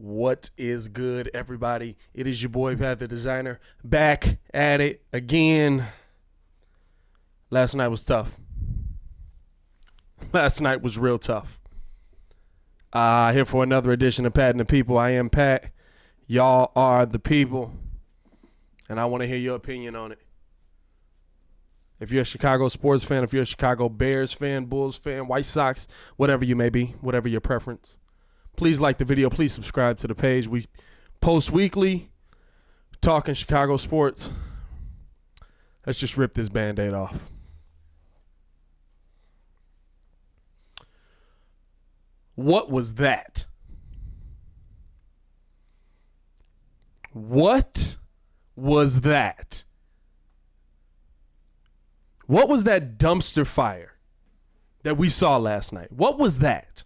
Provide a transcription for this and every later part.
What is good, everybody? It is your boy, Pat the Designer, back at it again. Last night was tough. Last night was real tough. Here for another edition of Pat and the People. I am Pat. Y'all are the people. And I want to hear your opinion on it. If you're a Chicago sports fan, if you're a Chicago Bears fan, Bulls fan, White Sox, whatever you may be, whatever your preference, please like the video. Please subscribe to the page. We post weekly, talking Chicago sports. Let's just rip this Band-Aid off. What was that? What was that? What was that dumpster fire that we saw last night? What was that?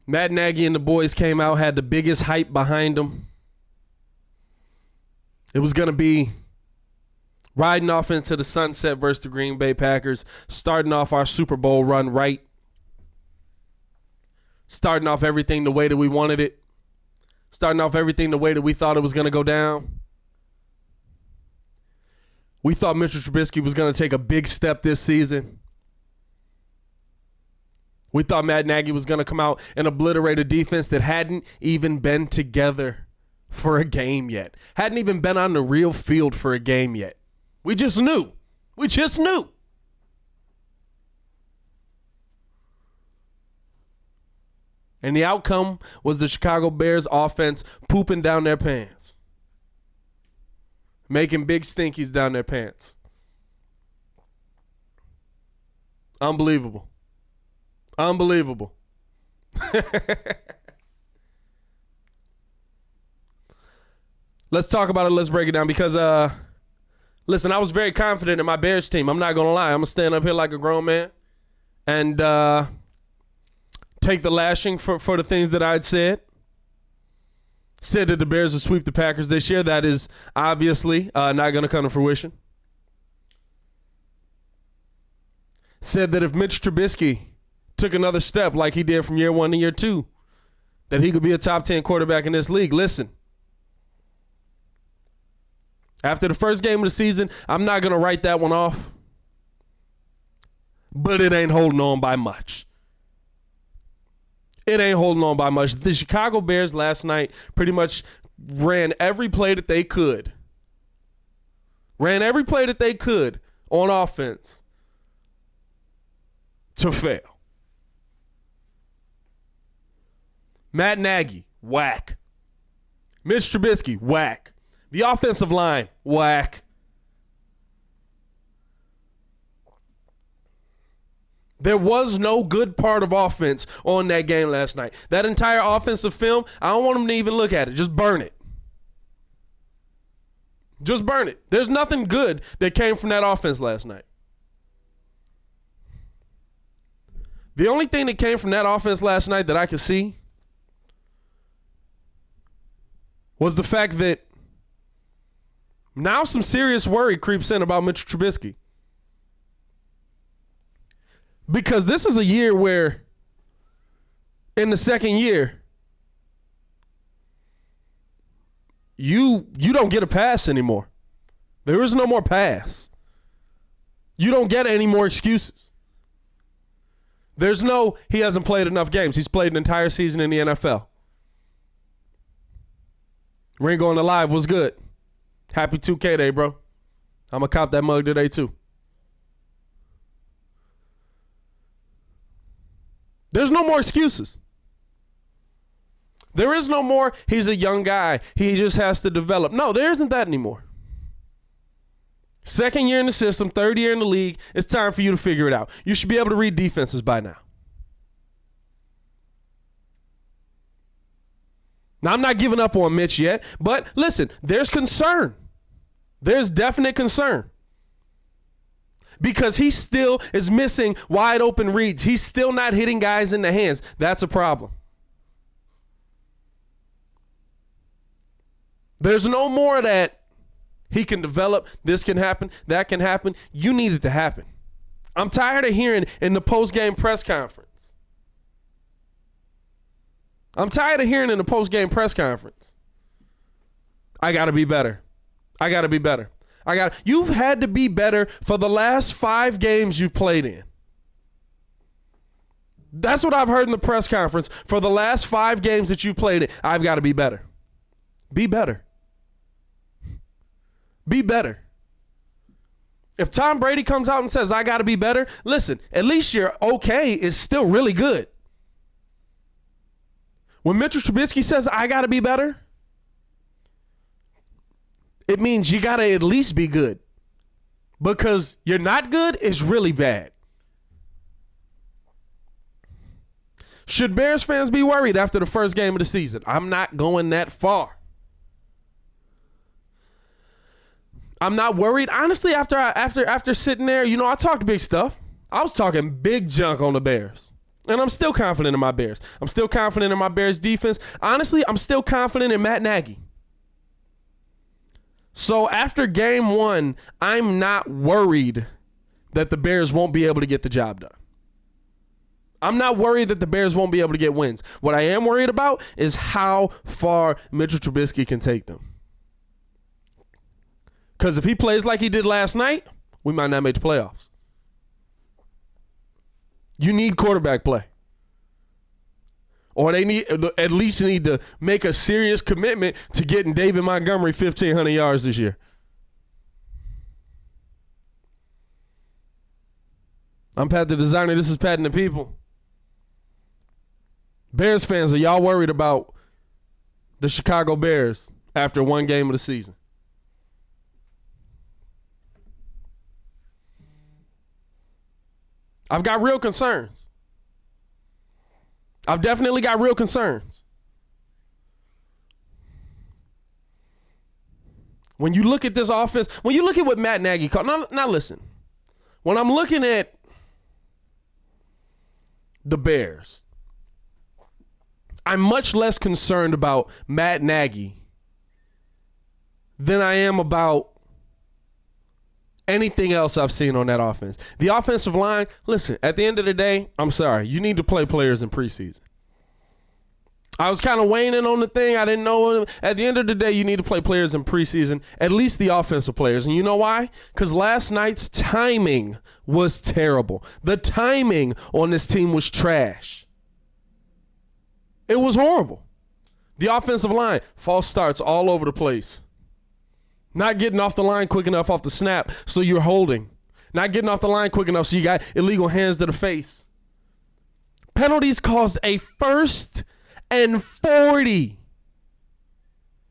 Matt Nagy and the boys came out, had the biggest hype behind them. It was going to be riding off into the sunset versus the Green Bay Packers, starting off our Super Bowl run right, starting off everything the way that we wanted it, starting off everything the way that we thought it was going to go down. We thought Mitchell Trubisky was going to take a big step this season. We thought Matt Nagy was going to come out and obliterate a defense that hadn't even been together for a game yet. Hadn't even been on the real field for a game yet. We just knew. We just knew. And the outcome was the Chicago Bears offense pooping down their pants. Making big stinkies down their pants. Unbelievable. Unbelievable. Let's talk about it. Let's break it down because, listen, I was very confident in my Bears team. I'm not going to lie. I'm going to stand up here like a grown man and take the lashing for the things that I'd said. Said that the Bears would sweep the Packers this year. That is obviously not going to come to fruition. Said that if Mitch Trubisky took another step like he did from year one to year two, that he could be a top 10 quarterback in this league. Listen, after the first game of the season, I'm not going to write that one off, but it ain't holding on by much. It ain't holding on by much. The Chicago Bears last night pretty much ran every play that they could. Ran every play that they could on offense to fail. Matt Nagy, whack. Mitch Trubisky, whack. The offensive line, whack. There was no good part of offense on that game last night. That entire offensive film, I don't want them to even look at it. Just burn it. Just burn it. There's nothing good that came from that offense last night. The only thing that came from that offense last night that I could see was the fact that now some serious worry creeps in about Mitchell Trubisky. Because this is a year where, in the second year, you don't get a pass anymore. There is no more pass. You don't get any more excuses. There's no, he hasn't played enough games. He's played an entire season in the NFL. Ringo on the Live was good. Happy 2K Day, bro. I'm going to cop that mug today, too. There's no more excuses. There is no more, he's a young guy. He just has to develop. No, there isn't that anymore. Second year in the system, third year in the league, it's time for you to figure it out. You should be able to read defenses by now. Now, I'm not giving up on Mitch yet, but listen, there's concern. There's definite concern. Because he still is missing wide open reads. He's still not hitting guys in the hands. That's a problem. There's no more of that. He can develop. This can happen. That can happen. You need it to happen. I'm tired of hearing in the post-game press conference. I got to be better. You've had to be better for the last 5 games you've played in. That's what I've heard in the press conference. For the last 5 games that you've played in, I've got to be better. Be better. Be better. If Tom Brady comes out and says, I got to be better, listen, at least your okay is still really good. When Mitchell Trubisky says, I got to be better, it means you got to at least be good. Because you're not good is really bad. Should Bears fans be worried after the first game of the season? I'm not going that far. I'm not worried. Honestly, after sitting there, I talked big stuff. I was talking big junk on the Bears. And I'm still confident in my Bears. I'm still confident in my Bears defense. Honestly, I'm still confident in Matt Nagy. So after game 1, I'm not worried that the Bears won't be able to get the job done. I'm not worried that the Bears won't be able to get wins. What I am worried about is how far Mitchell Trubisky can take them. Because if he plays like he did last night, we might not make the playoffs. You need quarterback play. Or they at least need to make a serious commitment to getting David Montgomery 1,500 yards this year. I'm Pat the Designer. This is Pat and the People. Bears fans, are y'all worried about the Chicago Bears after one game of the season? I've got real concerns. I've definitely got real concerns. When you look at this offense, when you look at what Matt Nagy called, now listen. When I'm looking at the Bears, I'm much less concerned about Matt Nagy than I am about anything else I've seen on that offense. The offensive line, listen, at the end of the day, I'm sorry, you need to play players in preseason. I was kind of waning on the thing. I didn't know. At the end of the day, you need to play players in preseason, at least the offensive players. And you know why? Because last night's timing was terrible. The timing on this team was trash. It was horrible. The offensive line, false starts all over the place. Not getting off the line quick enough off the snap, so you're holding. Not getting off the line quick enough, so you got illegal hands to the face. Penalties caused a 1st and 40.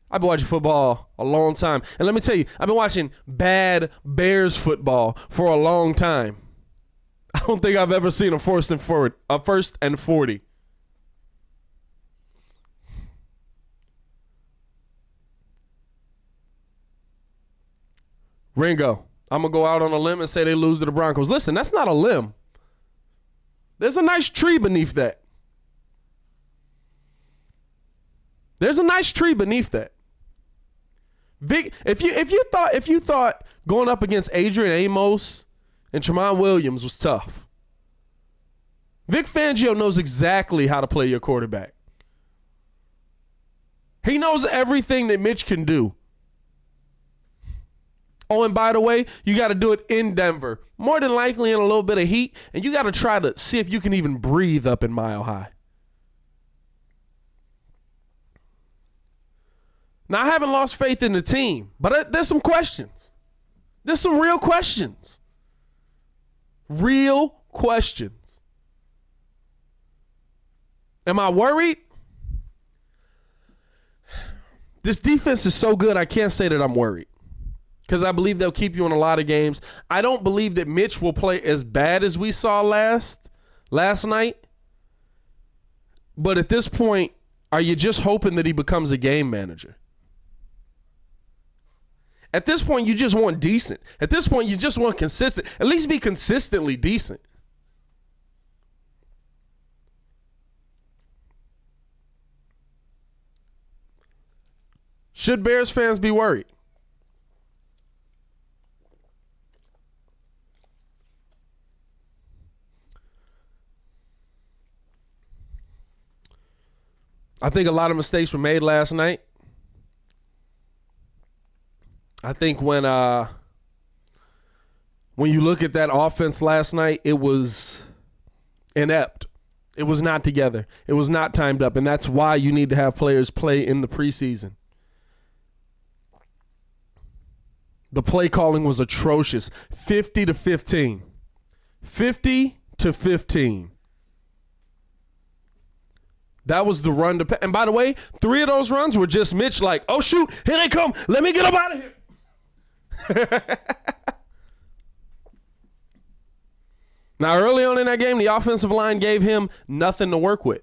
I've been watching football a long time. And let me tell you, I've been watching bad Bears football for a long time. I don't think I've ever seen a 1st and 40. Ringo, I'm going to go out on a limb and say they lose to the Broncos. Listen, that's not a limb. There's a nice tree beneath that. Vic, if you thought going up against Adrian Amos and Tramon Williams was tough, Vic Fangio knows exactly how to play your quarterback. He knows everything that Mitch can do. Oh, and by the way, you got to do it in Denver. More than likely in a little bit of heat, and you got to try to see if you can even breathe up in Mile High. Now, I haven't lost faith in the team, but there's some questions. There's some real questions. Real questions. Am I worried? This defense is so good, I can't say that I'm worried. Because I believe they'll keep you in a lot of games. I don't believe that Mitch will play as bad as we saw last night. But at this point, are you just hoping that he becomes a game manager? At this point, you just want decent. At this point, you just want consistent. At least be consistently decent. Should Bears fans be worried? I think a lot of mistakes were made last night. I think when you look at that offense last night, it was inept. It was not together. It was not timed up, and that's why you need to have players play in the preseason. The play calling was atrocious. 50-15. 50-15. That was the run to. And by the way, 3 of those runs were just Mitch like, oh, shoot, here they come. Let me get up out of here. Now, early on in that game, the offensive line gave him nothing to work with.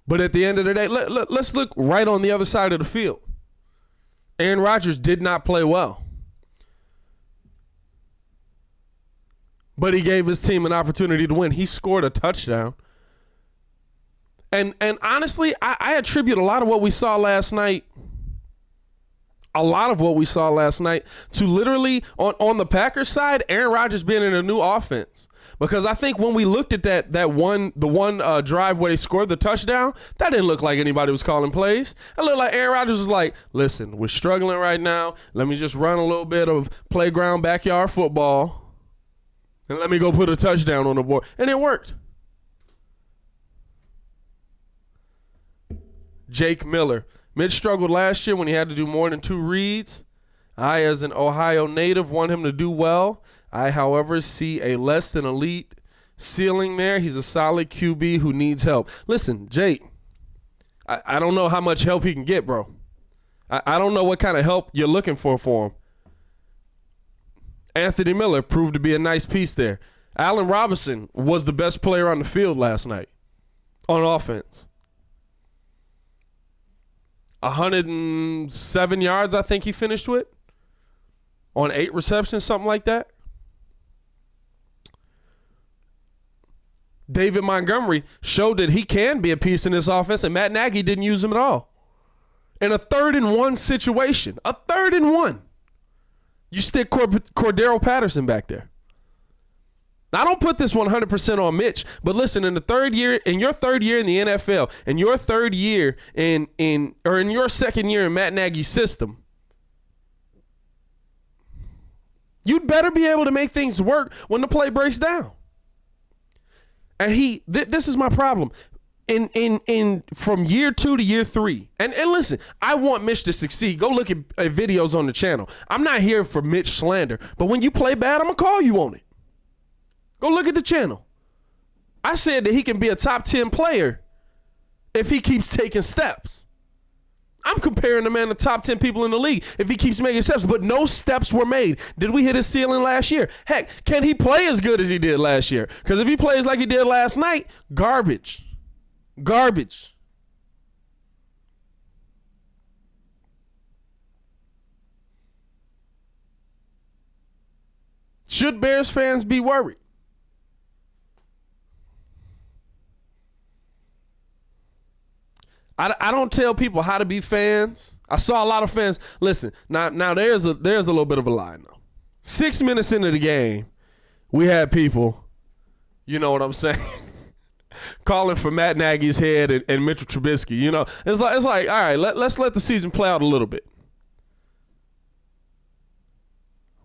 But at the end of the day, let's look right on the other side of the field. Aaron Rodgers did not play well. But he gave his team an opportunity to win. He scored a touchdown. And honestly, I attribute a lot of what we saw last night to literally on the Packers side, Aaron Rodgers being in a new offense. Because I think when we looked at the one drive where they scored the touchdown, that didn't look like anybody was calling plays. It looked like Aaron Rodgers was like, listen, we're struggling right now. Let me just run a little bit of playground backyard football. And let me go put a touchdown on the board. And it worked. Jake Miller. Mitch struggled last year when he had to do more than 2 reads. I, as an Ohio native, want him to do well. I, however, see a less than elite ceiling there. He's a solid QB who needs help. Listen, Jake, I don't know how much help he can get, bro. I don't know what kind of help you're looking for him. Anthony Miller proved to be a nice piece there. Allen Robinson was the best player on the field last night on offense. 107 yards, I think he finished with, on 8 receptions, something like that. David Montgomery showed that he can be a piece in this offense, and Matt Nagy didn't use him at all. In a 3rd-and-1 situation, a 3rd-and-1. You stick Cordero Patterson back there. Now, I don't put this 100% on Mitch, but listen, in your third year in the NFL, in your third year in your second year in Matt Nagy's system, you'd better be able to make things work when the play breaks down. And this is my problem. In from year 2 to year 3, and listen, I want Mitch to succeed. Go look at videos on the channel. I'm not here for Mitch slander, but when you play bad, I'm gonna call you on it. Go look at the channel. I said that he can be a top 10 player if he keeps taking steps. I'm comparing the man to top 10 people in the league if he keeps making steps, but no steps were made. Did we hit his ceiling last year? Heck, can he play as good as he did last year? Because if he plays like he did last night, garbage. Garbage. Should Bears fans be worried? I don't tell people how to be fans. I saw a lot of fans. Listen, now there's a little bit of a lie now. 6 minutes into the game, we had people, you know what I'm saying, calling for Matt Nagy's head and Mitchell Trubisky. You know, it's like all right, let's let the season play out a little bit.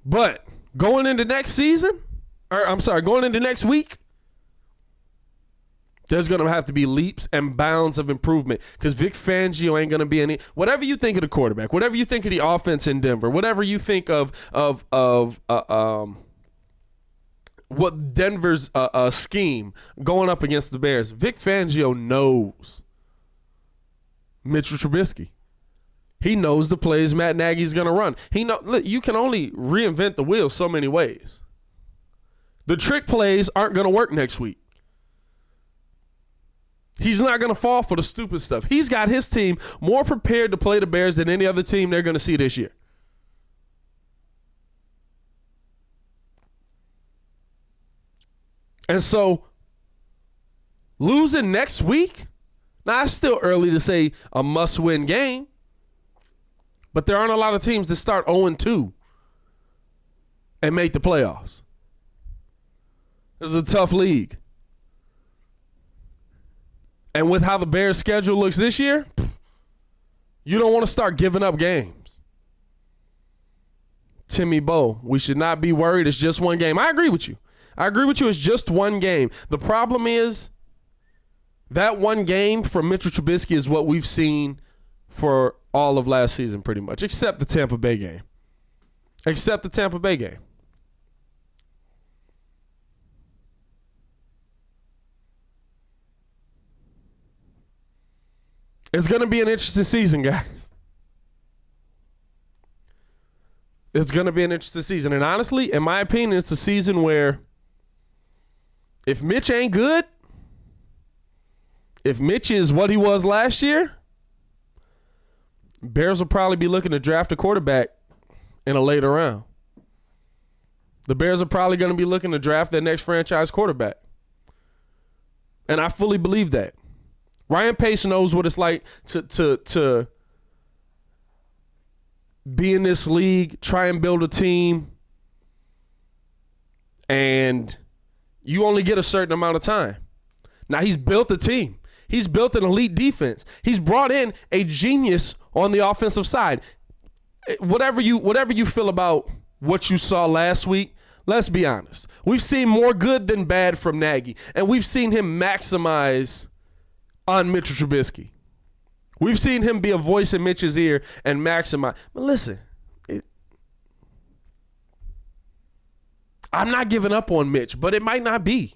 But going into next week, there's going to have to be leaps and bounds of improvement because Vic Fangio ain't going to be any. Whatever you think of the quarterback, whatever you think of the offense in Denver, whatever you think of what Denver's scheme going up against the Bears, Vic Fangio knows Mitchell Trubisky. He knows the plays Matt Nagy's going to run. Look, you can only reinvent the wheel so many ways. The trick plays aren't going to work next week. He's not going to fall for the stupid stuff. He's got his team more prepared to play the Bears than any other team they're going to see this year. And so, losing next week, now it's still early to say a must-win game, but there aren't a lot of teams that start 0-2 and make the playoffs. This is a tough league. And with how the Bears' schedule looks this year, you don't want to start giving up games. Timmy Bowe, we should not be worried. It's just one game. I agree with you. It's just one game. The problem is that one game from Mitchell Trubisky is what we've seen for all of last season pretty much, except the Tampa Bay game. It's going to be an interesting season, guys. It's going to be an interesting season. And honestly, in my opinion, it's a season where if Mitch ain't good, if Mitch is what he was last year, Bears will probably be looking to draft a quarterback in a later round. The Bears are probably going to be looking to draft their next franchise quarterback. And I fully believe that. Ryan Pace knows what it's like to be in this league, try and build a team, and you only get a certain amount of time. Now, he's built a team. He's built an elite defense. He's brought in a genius on the offensive side. Whatever you feel about what you saw last week, let's be honest. We've seen more good than bad from Nagy, and we've seen him maximize on Mitchell Trubisky. We've seen him be a voice in Mitch's ear and maximize. But listen, I'm not giving up on Mitch, but it might not be.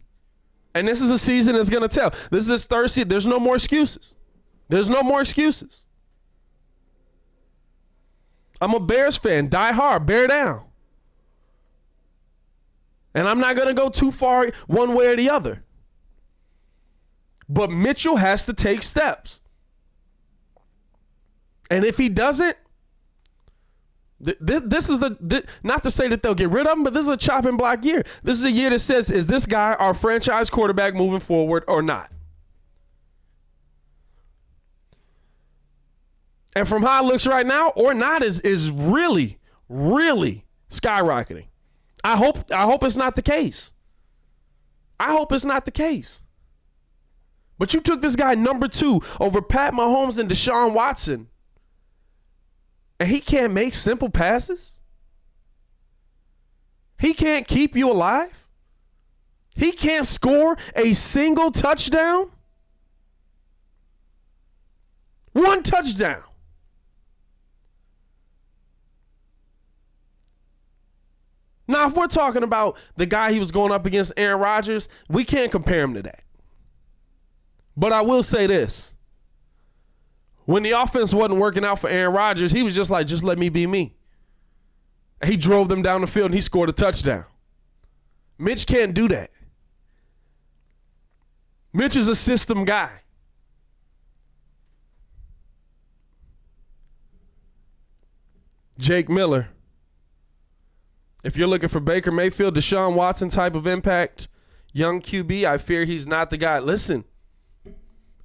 And this is a season that's going to tell. This is his third season. There's no more excuses. I'm a Bears fan. Die hard. Bear down. And I'm not going to go too far one way or the other. But Mitchell has to take steps. And if he doesn't, this is not to say that they'll get rid of him, but this is a chopping block year. This is a year that says, is this guy our franchise quarterback moving forward or not? And from how it looks right now, or not is really, really skyrocketing. I hope it's not the case. But you took this guy number 2 over Pat Mahomes and Deshaun Watson, and he can't make simple passes? He can't keep you alive? He can't score a single touchdown? One touchdown. Now, if we're talking about the guy he was going up against, Aaron Rodgers, we can't compare him to that. But I will say this. When the offense wasn't working out for Aaron Rodgers, he was just like, just let me be me. He drove them down the field and he scored a touchdown. Mitch can't do that. Mitch is a system guy. Jake Miller. If you're looking for Baker Mayfield, Deshaun Watson type of impact, young QB, I fear he's not the guy. Listen,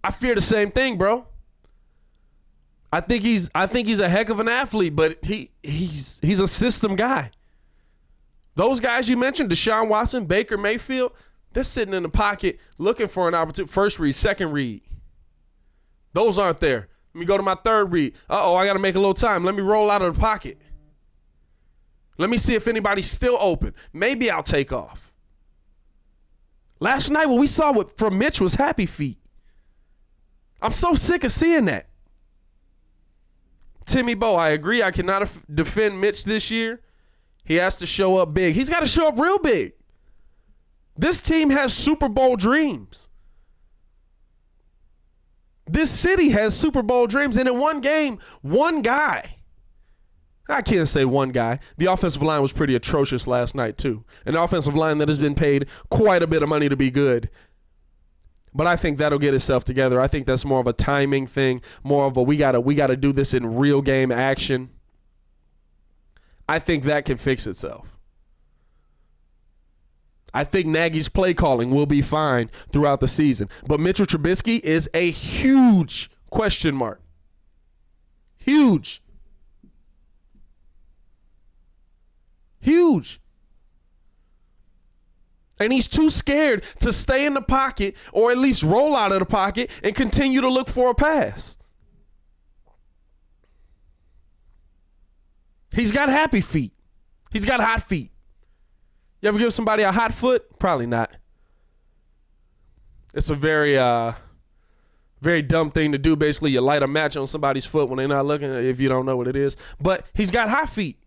I fear the same thing, bro. I think he's a heck of an athlete, but he's a system guy. Those guys you mentioned, Deshaun Watson, Baker Mayfield, they're sitting in the pocket looking for an opportunity. First read, second read. Those aren't there. Let me go to my third read. I got to make a little time. Let me roll out of the pocket. Let me see if anybody's still open. Maybe I'll take off. Last night, what we saw from Mitch was happy feet. I'm so sick of seeing that. Timmy Bowe, I agree. I cannot defend Mitch this year. He has to show up big. He's got to show up real big. This team has Super Bowl dreams. This city has Super Bowl dreams. And in one game, one guy, I can't say one guy. The offensive line was pretty atrocious last night, too. An offensive line that has been paid quite a bit of money to be good. But I think that'll get itself together. I think that's more of a timing thing, more of a we gotta do this in real game action. I think that can fix itself. I think Nagy's play calling will be fine throughout the season. But Mitchell Trubisky is a huge question mark. Huge. And he's too scared to stay in the pocket or at least roll out of the pocket and continue to look for a pass. He's got happy feet. He's got hot feet. You ever give somebody a hot foot? Probably not. It's a very, very dumb thing to do. Basically, you light a match on somebody's foot when they're not looking, if you don't know what it is. But he's got hot feet.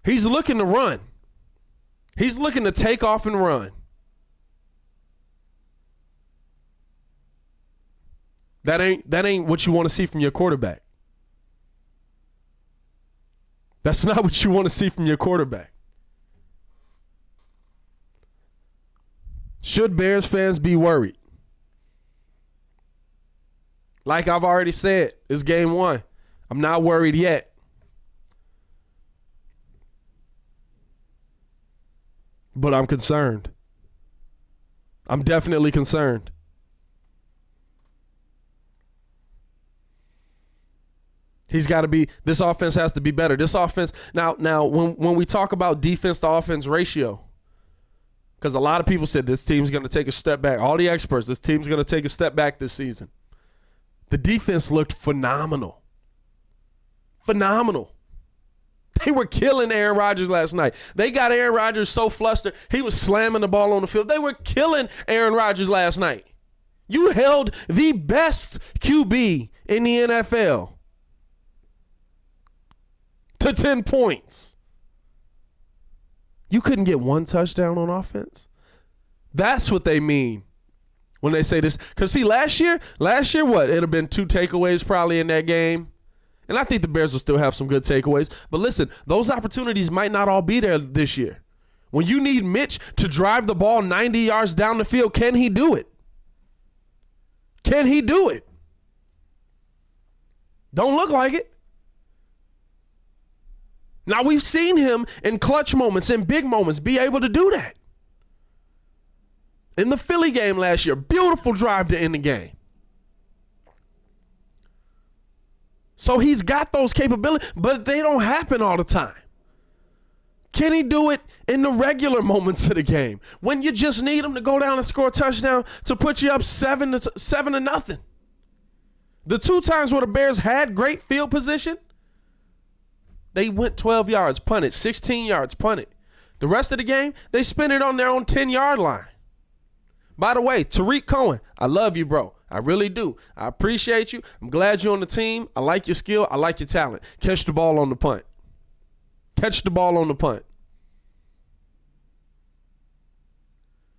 He's looking to run. He's looking to take off and run. That ain't what you want to see from your quarterback. That's not what you want to see from your quarterback. Should Bears fans be worried? Like I've already said, it's game one. I'm not worried yet. But I'm concerned. I'm definitely concerned. He's got to be, this offense has to be better. This offense, now when we talk about defense to offense ratio, because a lot of people said this team's going to take a step back. All the experts, this team's going to take a step back this season. The defense looked phenomenal. Phenomenal. They were killing Aaron Rodgers last night. They got Aaron Rodgers so flustered, he was slamming the ball on the field. They were killing Aaron Rodgers last night. You held the best QB in the NFL to 10 points. You couldn't get one touchdown on offense? That's what they mean when they say this. Because, see, last year, what? It would have been 2 takeaways probably in that game. And I think the Bears will still have some good takeaways. But listen, those opportunities might not all be there this year. When you need Mitch to drive the ball 90 yards down the field, can he do it? Can he do it? Don't look like it. Now, we've seen him in clutch moments, in big moments, be able to do that. In the Philly game last year, beautiful drive to end the game. So he's got those capabilities, but they don't happen all the time. Can he do it in the regular moments of the game when you just need him to go down and score a touchdown to put you up 7-0? The 2 times where the Bears had great field position, they went 12 yards, punted, 16 yards, punted. The rest of the game, they spent it on their own 10-yard line. By the way, Tariq Cohen, I love you, bro. I really do. I appreciate you. I'm glad you're on the team. I like your skill. I like your talent. Catch the ball on the punt. Catch the ball on the punt.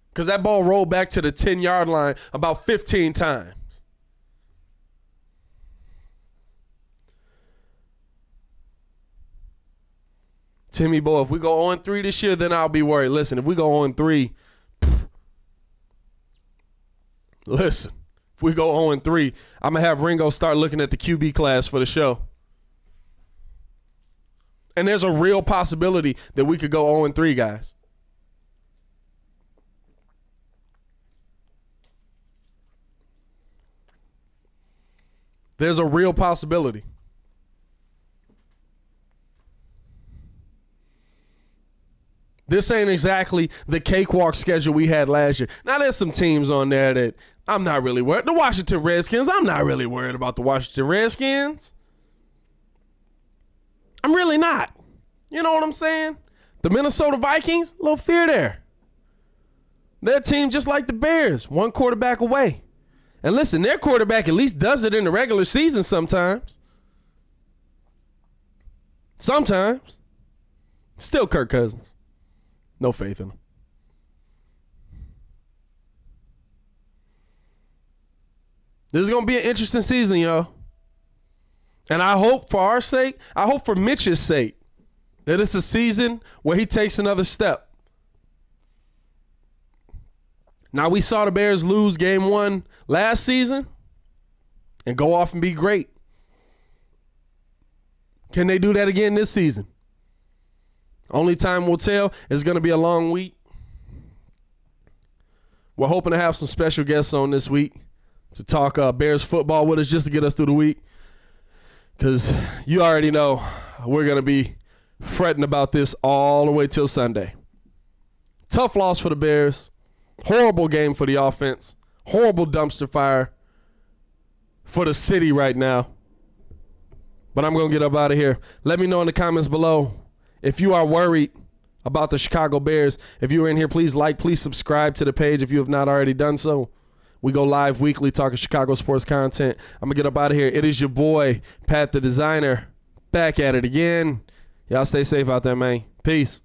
Because that ball rolled back to the 10-yard line about 15 times. Timmy boy, if we go 0-3 this year, then I'll be worried. Listen, if we go 0-3, listen, if we go 0-3, I'm going to have Ringo start looking at the QB class for the show. And there's a real possibility that we could go 0-3, guys. There's a real possibility. This ain't exactly the cakewalk schedule we had last year. Now, there's some teams on there that I'm not really worried. The Washington Redskins, I'm not really worried about the Washington Redskins. I'm really not. You know what I'm saying? The Minnesota Vikings, a little fear there. Their team just like the Bears, 1 quarterback away. And listen, their quarterback at least does it in the regular season sometimes. Sometimes. Still Kirk Cousins. No faith in him. This is going to be an interesting season, y'all. And I hope for our sake, I hope for Mitch's sake, that it's a season where he takes another step. Now, we saw the Bears lose game 1 last season and go off and be great. Can they do that again this season? Only time will tell. It's going to be a long week. We're hoping to have some special guests on this week to talk Bears football with us just to get us through the week. Because you already know we're going to be fretting about this all the way till Sunday. Tough loss for the Bears. Horrible game for the offense. Horrible dumpster fire for the city right now. But I'm going to get up out of here. Let me know in the comments below if you are worried about the Chicago Bears. If you're in here, please like, please subscribe to the page if you have not already done so. We go live weekly talking Chicago sports content. I'm going to get up out of here. It is your boy, Pat the Designer, back at it again. Y'all stay safe out there, man. Peace.